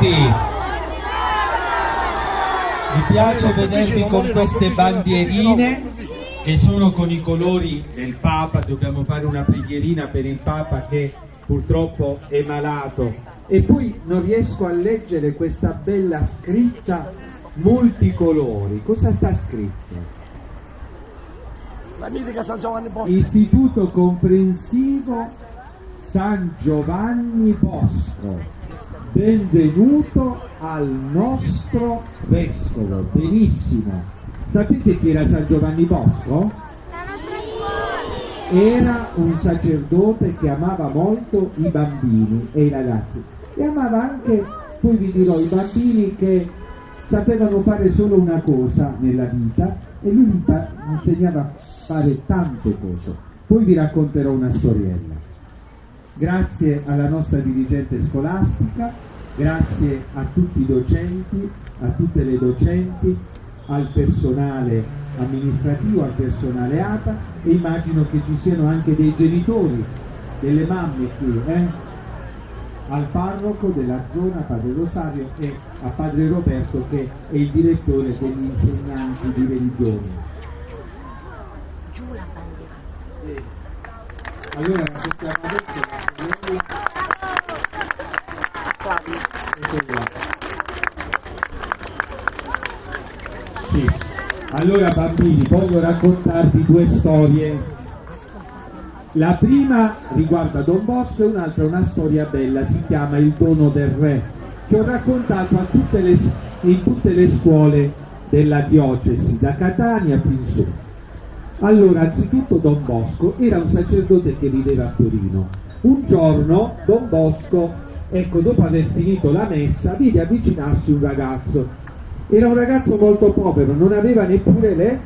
tutti! Mi piace vedervi con queste bandierine che sono con i colori del Papa. Dobbiamo fare una preghierina per il Papa che purtroppo è malato. E poi non riesco a leggere questa bella scritta multicolori. Cosa sta scritto? La mitica San Giovanni Bosco. Istituto Comprensivo San Giovanni Bosco. Benvenuto al nostro vescovo. Benissimo. Sapete chi era San Giovanni Bosco? Era un sacerdote che amava molto i bambini e i ragazzi. E amava anche, poi vi dirò, i bambini che sapevano fare solo una cosa nella vita, e lui insegnava a fare tante cose. Poi vi racconterò una storiella. Grazie alla nostra dirigente scolastica, grazie a tutti i docenti, a tutte le docenti, al personale amministrativo, al personale ATA, e immagino che ci siano anche dei genitori, delle mamme qui, al parroco della zona, Padre Rosario, e a Padre Roberto, che è il direttore degli insegnanti di religione. Allora possiamo adesso sì. Allora bambini, voglio raccontarvi due storie. La prima riguarda Don Bosco e un'altra una storia bella, si chiama Il dono del re, che ho raccontato in tutte le scuole della diocesi, da Catania fin su. Allora, anzitutto Don Bosco era un sacerdote che viveva a Torino. Un giorno Don Bosco, dopo aver finito la messa, vide avvicinarsi un ragazzo. Era un ragazzo molto povero, non aveva neppure le